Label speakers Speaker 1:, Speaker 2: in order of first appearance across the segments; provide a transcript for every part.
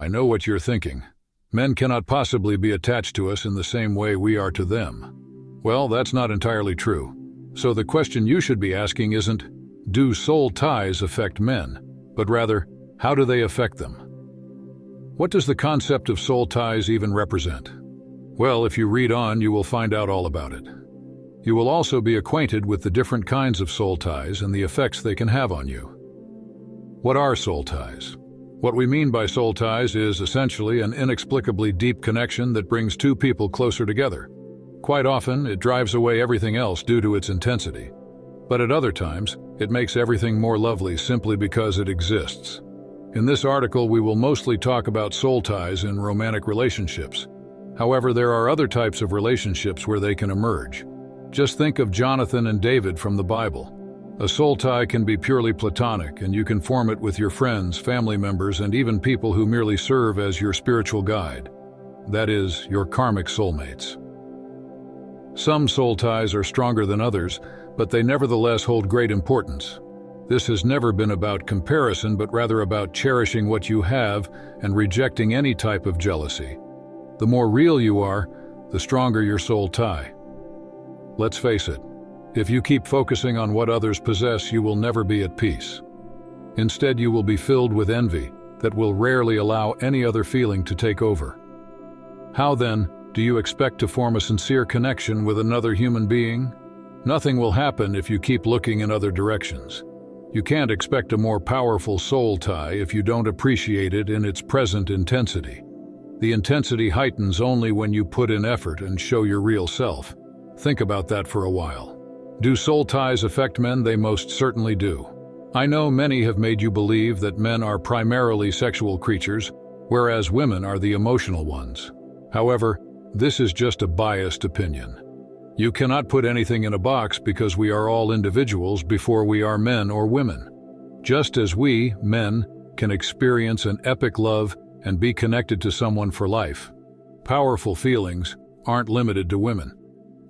Speaker 1: I know what you're thinking. Men cannot possibly be attached to us in the same way we are to them. Well, that's not entirely true. So the question you should be asking isn't, do soul ties affect men, but rather, how do they affect them? What does the concept of soul ties even represent? Well, if you read on, you will find out all about it. You will also be acquainted with the different kinds of soul ties and the effects they can have on you. What are soul ties? What we mean by soul ties is essentially an inexplicably deep connection that brings two people closer together. Quite often, it drives away everything else due to its intensity. But at other times, it makes everything more lovely simply because it exists. In this article, we will mostly talk about soul ties in romantic relationships. However, there are other types of relationships where they can emerge. Just think of Jonathan and David from the Bible. A soul tie can be purely platonic, and you can form it with your friends, family members, and even people who merely serve as your spiritual guide. That is, your karmic soulmates. Some soul ties are stronger than others, but they nevertheless hold great importance. This has never been about comparison, but rather about cherishing what you have and rejecting any type of jealousy. The more real you are, the stronger your soul tie. Let's face it. If you keep focusing on what others possess, you will never be at peace. Instead, you will be filled with envy that will rarely allow any other feeling to take over. How, then, do you expect to form a sincere connection with another human being? Nothing will happen if you keep looking in other directions. You can't expect a more powerful soul tie if you don't appreciate it in its present intensity. The intensity heightens only when you put in effort and show your real self. Think about that for a while. Do soul ties affect men? They most certainly do. I know many have made you believe that men are primarily sexual creatures, whereas women are the emotional ones. However, this is just a biased opinion. You cannot put anything in a box because we are all individuals before we are men or women. Just as we, men, can experience an epic love and be connected to someone for life, powerful feelings aren't limited to women.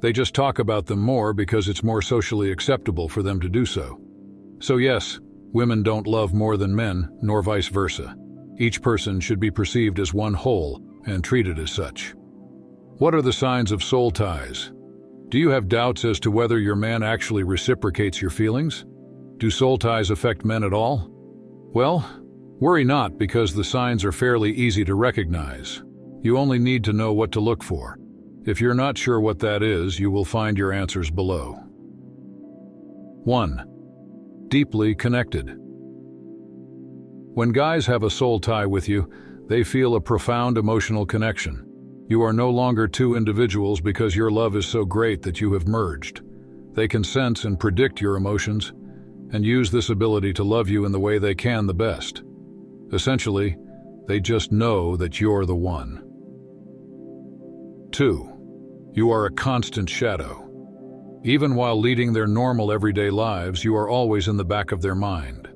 Speaker 1: They just talk about them more because it's more socially acceptable for them to do so. So yes, women don't love more than men, nor vice versa. Each person should be perceived as one whole and treated as such. What are the signs of soul ties? Do you have doubts as to whether your man actually reciprocates your feelings? Do soul ties affect men at all? Well, worry not, because the signs are fairly easy to recognize. You only need to know what to look for. If you're not sure what that is, you will find your answers below. 1. Deeply connected. When guys have a soul tie with you, they feel a profound emotional connection. You are no longer two individuals because your love is so great that you have merged. They can sense and predict your emotions and use this ability to love you in the way they can the best. Essentially, they just know that you're the one. 2. You are a constant shadow. Even while leading their normal everyday lives, you are always in the back of their mind.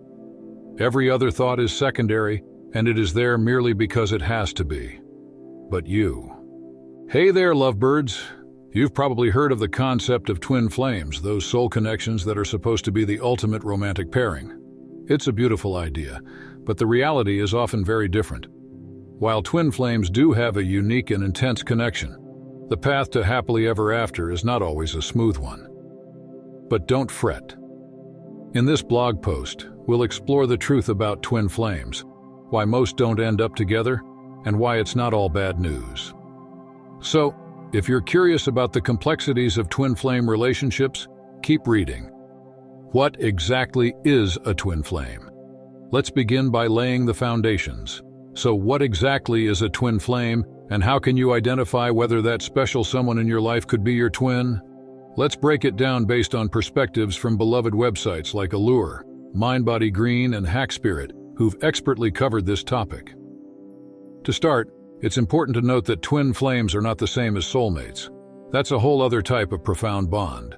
Speaker 1: Every other thought is secondary, and it is there merely because it has to be. But you. Hey there, lovebirds. You've probably heard of the concept of twin flames, those soul connections that are supposed to be the ultimate romantic pairing. It's a beautiful idea, but the reality is often very different. While twin flames do have a unique and intense connection, the path to happily ever after is not always a smooth one. But don't fret. In this blog post, we'll explore the truth about twin flames, why most don't end up together, and why it's not all bad news. So, if you're curious about the complexities of twin flame relationships, keep reading. What exactly is a twin flame? Let's begin by laying the foundations. So what exactly is a twin flame, and how can you identify whether that special someone in your life could be your twin? Let's break it down based on perspectives from beloved websites like Allure, Mindbody Green, and Hackspirit, who've expertly covered this topic. To start, it's important to note that twin flames are not the same as soulmates. That's a whole other type of profound bond.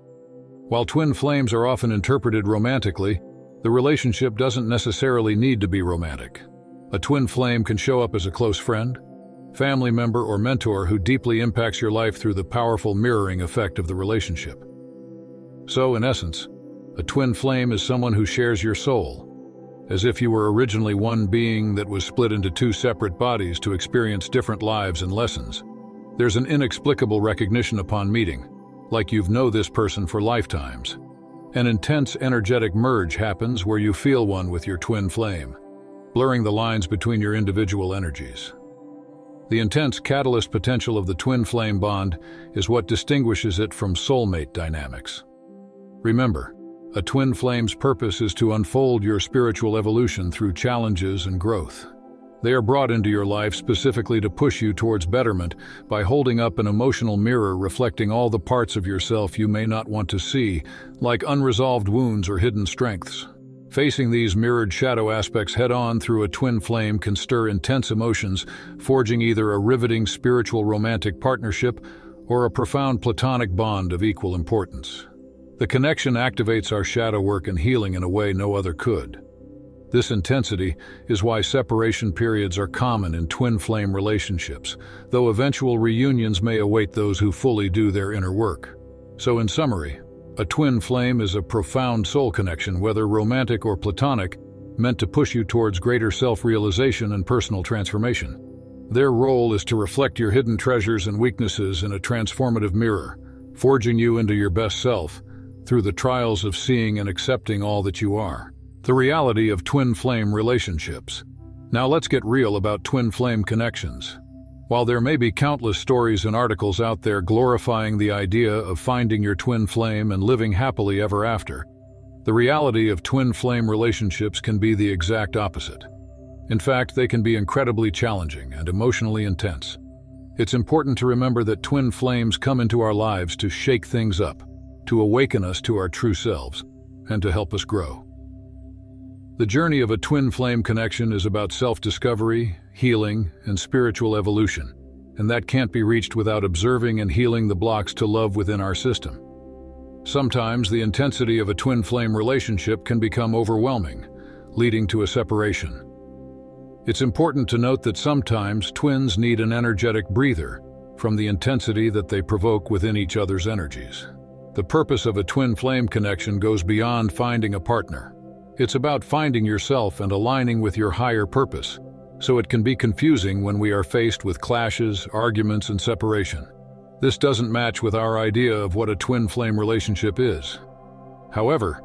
Speaker 1: While twin flames are often interpreted romantically, the relationship doesn't necessarily need to be romantic. A twin flame can show up as a close friend, family member, or mentor who deeply impacts your life through the powerful mirroring effect of the relationship. So, in essence, a twin flame is someone who shares your soul. as if you were originally one being that was split into two separate bodies to experience different lives and lessons. There's an inexplicable recognition upon meeting, like you've known this person for lifetimes. An intense energetic merge happens where you feel one with your twin flame, blurring the lines between your individual energies. The intense catalyst potential of the twin flame bond is what distinguishes it from soulmate dynamics. Remember, a twin flame's purpose is to unfold your spiritual evolution through challenges and growth. They are brought into your life specifically to push you towards betterment by holding up an emotional mirror reflecting all the parts of yourself you may not want to see, like unresolved wounds or hidden strengths. Facing these mirrored shadow aspects head-on through a twin flame can stir intense emotions, forging either a riveting spiritual romantic partnership or a profound platonic bond of equal importance. The connection activates our shadow work and healing in a way no other could. This intensity is why separation periods are common in twin flame relationships, though eventual reunions may await those who fully do their inner work. So in summary, a twin flame is a profound soul connection, whether romantic or platonic, meant to push you towards greater self-realization and personal transformation. Their role is to reflect your hidden treasures and weaknesses in a transformative mirror, forging you into your best self through the trials of seeing and accepting all that you are. The reality of twin flame relationships. Now let's get real about twin flame connections. While there may be countless stories and articles out there glorifying the idea of finding your twin flame and living happily ever after, the reality of twin flame relationships can be the exact opposite. In fact, they can be incredibly challenging and emotionally intense. It's important to remember that twin flames come into our lives to shake things up, to awaken us to our true selves, and to help us grow. The journey of a twin flame connection is about self-discovery, healing, and spiritual evolution, and that can't be reached without observing and healing the blocks to love within our system. Sometimes the intensity of a twin flame relationship can become overwhelming, leading to a separation. It's important to note that sometimes twins need an energetic breather from the intensity that they provoke within each other's energies. The purpose of a twin flame connection goes beyond finding a partner. It's about finding yourself and aligning with your higher purpose, so it can be confusing when we are faced with clashes, arguments, and separation. This doesn't match with our idea of what a twin flame relationship is. However,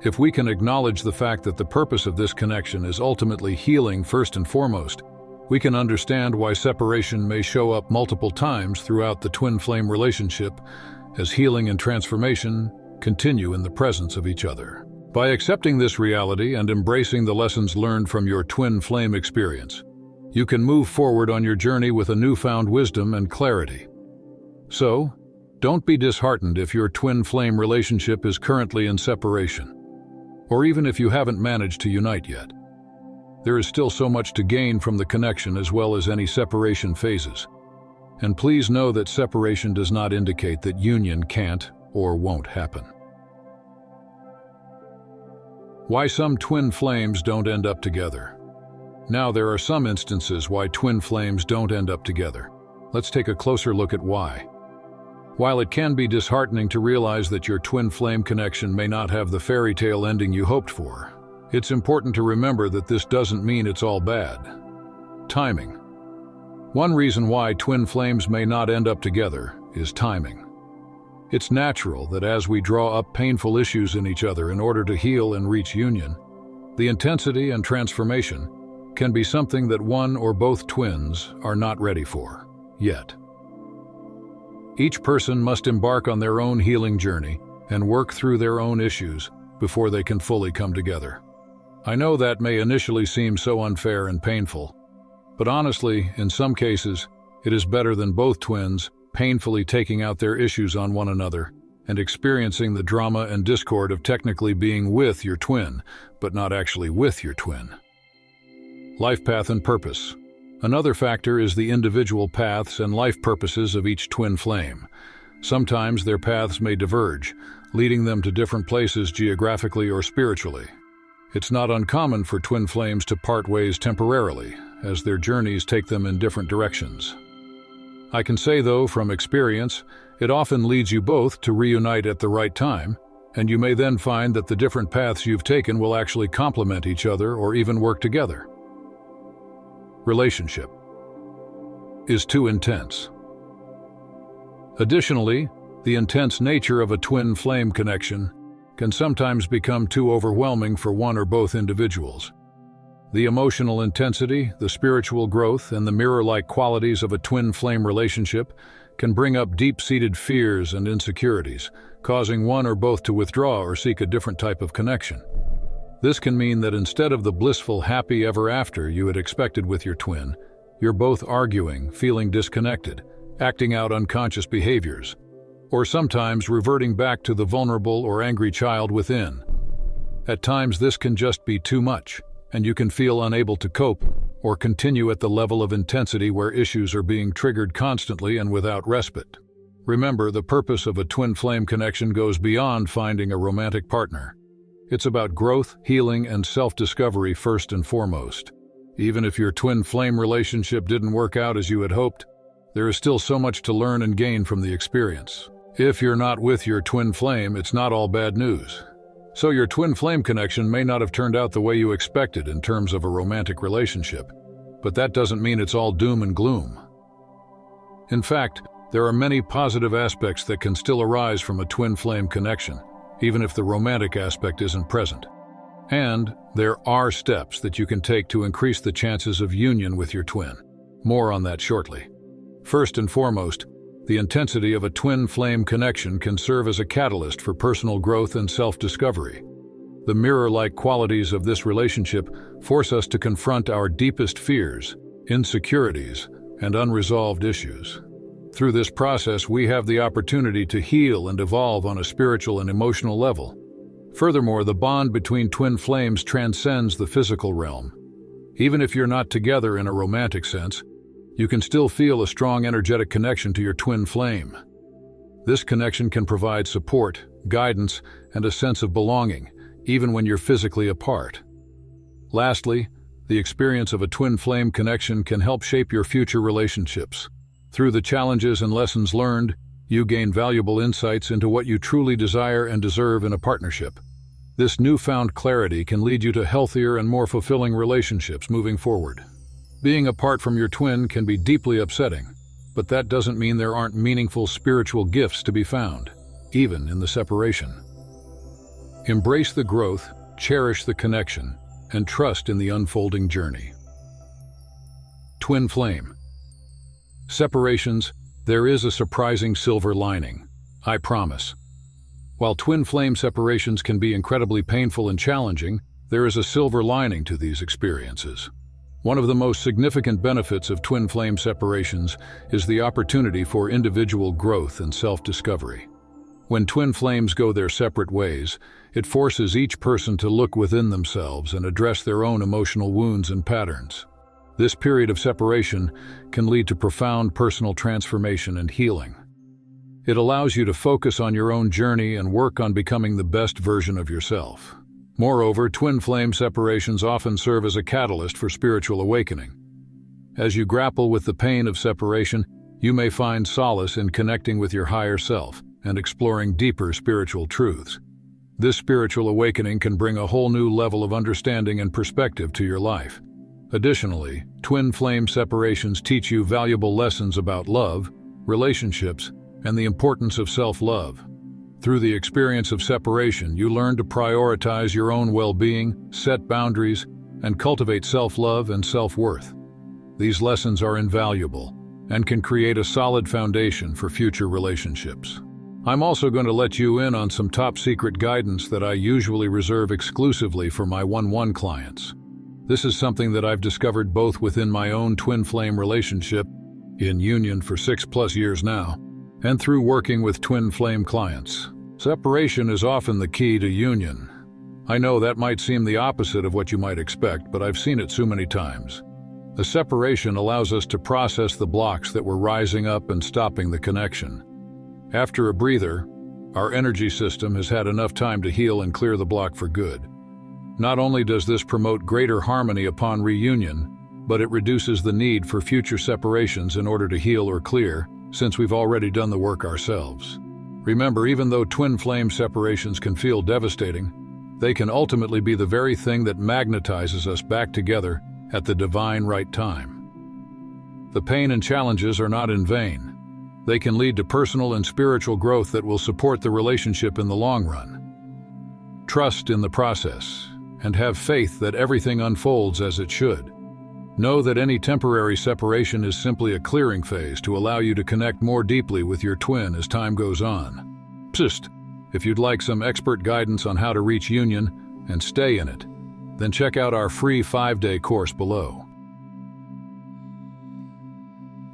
Speaker 1: if we can acknowledge the fact that the purpose of this connection is ultimately healing first and foremost, we can understand why separation may show up multiple times throughout the twin flame relationship as healing and transformation continue in the presence of each other. By accepting this reality and embracing the lessons learned from your twin flame experience, you can move forward on your journey with a newfound wisdom and clarity. So, don't be disheartened if your twin flame relationship is currently in separation, or even if you haven't managed to unite yet. There is still so much to gain from the connection as well as any separation phases. And please know that separation does not indicate that union can't or won't happen. Why some twin flames don't end up together. Now, there are some instances why twin flames don't end up together. Let's take a closer look at why. While it can be disheartening to realize that your twin flame connection may not have the fairy tale ending you hoped for, it's important to remember that this doesn't mean it's all bad. Timing. One reason why twin flames may not end up together is timing. It's natural that as we draw up painful issues in each other in order to heal and reach union, the intensity and transformation can be something that one or both twins are not ready for yet. Each person must embark on their own healing journey and work through their own issues before they can fully come together. I know that may initially seem so unfair and painful, but honestly, in some cases, it is better than both twins painfully taking out their issues on one another and experiencing the drama and discord of technically being with your twin, but not actually with your twin. Life path and purpose. Another factor is the individual paths and life purposes of each twin flame. Sometimes their paths may diverge, leading them to different places geographically or spiritually. It's not uncommon for twin flames to part ways temporarily, as their journeys take them in different directions. I can say, though, from experience, it often leads you both to reunite at the right time, and you may then find that the different paths you've taken will actually complement each other or even work together. Relationship is too intense. Additionally, the intense nature of a twin flame connection can sometimes become too overwhelming for one or both individuals. The emotional intensity, the spiritual growth, and the mirror-like qualities of a twin flame relationship can bring up deep-seated fears and insecurities, causing one or both to withdraw or seek a different type of connection. This can mean that instead of the blissful happy ever after you had expected with your twin, you're both arguing, feeling disconnected, acting out unconscious behaviors, or sometimes reverting back to the vulnerable or angry child within. At times this can just be too much, and you can feel unable to cope or continue at the level of intensity where issues are being triggered constantly and without respite. Remember, the purpose of a twin flame connection goes beyond finding a romantic partner. It's about growth, healing, and self-discovery first and foremost. Even if your twin flame relationship didn't work out as you had hoped, there is still so much to learn and gain from the experience. If you're not with your twin flame, it's not all bad news. So your twin flame connection may not have turned out the way you expected in terms of a romantic relationship, but that doesn't mean it's all doom and gloom. In fact, there are many positive aspects that can still arise from a twin flame connection, even if the romantic aspect isn't present. And there are steps that you can take to increase the chances of union with your twin. More on that shortly. First and foremost, the intensity of a twin flame connection can serve as a catalyst for personal growth and self-discovery. The mirror-like qualities of this relationship force us to confront our deepest fears, insecurities, and unresolved issues. Through this process, we have the opportunity to heal and evolve on a spiritual and emotional level. Furthermore, the bond between twin flames transcends the physical realm. Even if you're not together in a romantic sense, you can still feel a strong energetic connection to your twin flame. This connection can provide support, guidance, and a sense of belonging, even when you're physically apart. Lastly, the experience of a twin flame connection can help shape your future relationships. Through the challenges and lessons learned, you gain valuable insights into what you truly desire and deserve in a partnership. This newfound clarity can lead you to healthier and more fulfilling relationships moving forward. Being apart from your twin can be deeply upsetting, but that doesn't mean there aren't meaningful spiritual gifts to be found, even in the separation. Embrace the growth, cherish the connection, and trust in the unfolding journey. Twin flame. Separations, there is a surprising silver lining, I promise. While twin flame separations can be incredibly painful and challenging, there is a silver lining to these experiences. One of the most significant benefits of twin flame separations is the opportunity for individual growth and self-discovery. When twin flames go their separate ways, it forces each person to look within themselves and address their own emotional wounds and patterns. This period of separation can lead to profound personal transformation and healing. It allows you to focus on your own journey and work on becoming the best version of yourself. Moreover, twin flame separations often serve as a catalyst for spiritual awakening. As you grapple with the pain of separation, you may find solace in connecting with your higher self and exploring deeper spiritual truths. This spiritual awakening can bring a whole new level of understanding and perspective to your life. Additionally, twin flame separations teach you valuable lessons about love, relationships, and the importance of self-love. Through the experience of separation, you learn to prioritize your own well-being, set boundaries, and cultivate self-love and self-worth. These lessons are invaluable and can create a solid foundation for future relationships. I'm also going to let you in on some top-secret guidance that I usually reserve exclusively for my one-on-one clients. This is something that I've discovered both within my own twin flame relationship, in union for 6+ years now, and through working with twin flame clients. Separation is often the key to union. I know that might seem the opposite of what you might expect, but I've seen it so many times. A separation allows us to process the blocks that were rising up and stopping the connection. After a breather, our energy system has had enough time to heal and clear the block for good. Not only does this promote greater harmony upon reunion, but it reduces the need for future separations in order to heal or clear, since we've already done the work ourselves. Remember, even though twin flame separations can feel devastating, they can ultimately be the very thing that magnetizes us back together at the divine right time. The pain and challenges are not in vain. They can lead to personal and spiritual growth that will support the relationship in the long run. Trust in the process, and have faith that everything unfolds as it should. Know that any temporary separation is simply a clearing phase to allow you to connect more deeply with your twin as time goes on. Psst! If you'd like some expert guidance on how to reach union and stay in it, then check out our free 5-day course below.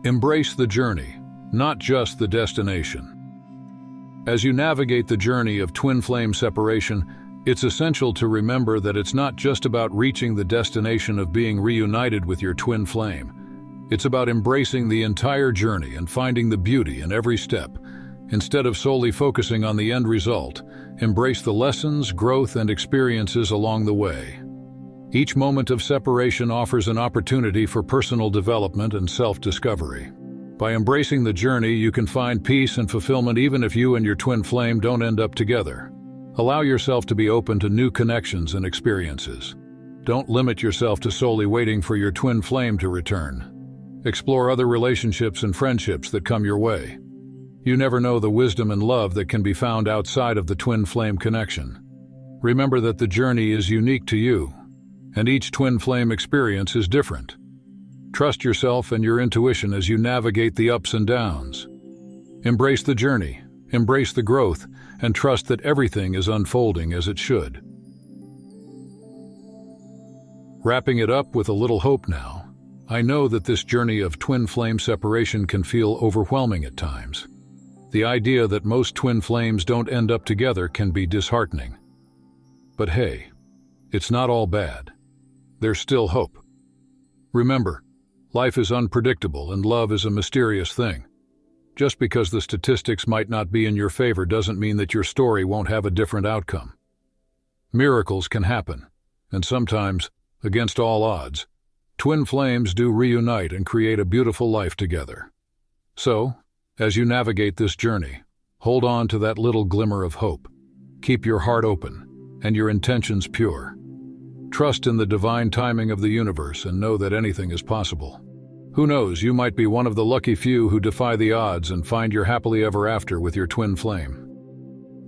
Speaker 1: Embrace the journey, not just the destination. As you navigate the journey of twin flame separation, it's essential to remember that it's not just about reaching the destination of being reunited with your twin flame. It's about embracing the entire journey and finding the beauty in every step. Instead of solely focusing on the end result, embrace the lessons, growth, and experiences along the way. Each moment of separation offers an opportunity for personal development and self-discovery. By embracing the journey, you can find peace and fulfillment even if you and your twin flame don't end up together. Allow yourself to be open to new connections and experiences. Don't limit yourself to solely waiting for your twin flame to return. Explore other relationships and friendships that come your way. You never know the wisdom and love that can be found outside of the twin flame connection. Remember that the journey is unique to you, and each twin flame experience is different. Trust yourself and your intuition as you navigate the ups and downs. Embrace the journey, embrace the growth, and trust that everything is unfolding as it should. Wrapping it up with a little hope now, I know that this journey of twin flame separation can feel overwhelming at times. The idea that most twin flames don't end up together can be disheartening. But hey, it's not all bad. There's still hope. Remember, life is unpredictable and love is a mysterious thing. Just because the statistics might not be in your favor doesn't mean that your story won't have a different outcome. Miracles can happen, and sometimes, against all odds, twin flames do reunite and create a beautiful life together. So, as you navigate this journey, hold on to that little glimmer of hope. Keep your heart open and your intentions pure. Trust in the divine timing of the universe and know that anything is possible. Who knows, you might be one of the lucky few who defy the odds and find your happily ever after with your twin flame.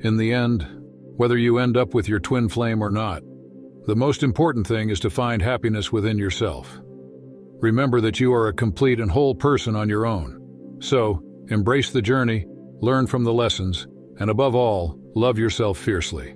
Speaker 1: In the end, whether you end up with your twin flame or not, the most important thing is to find happiness within yourself. Remember that you are a complete and whole person on your own. So, embrace the journey, learn from the lessons, and above all, love yourself fiercely.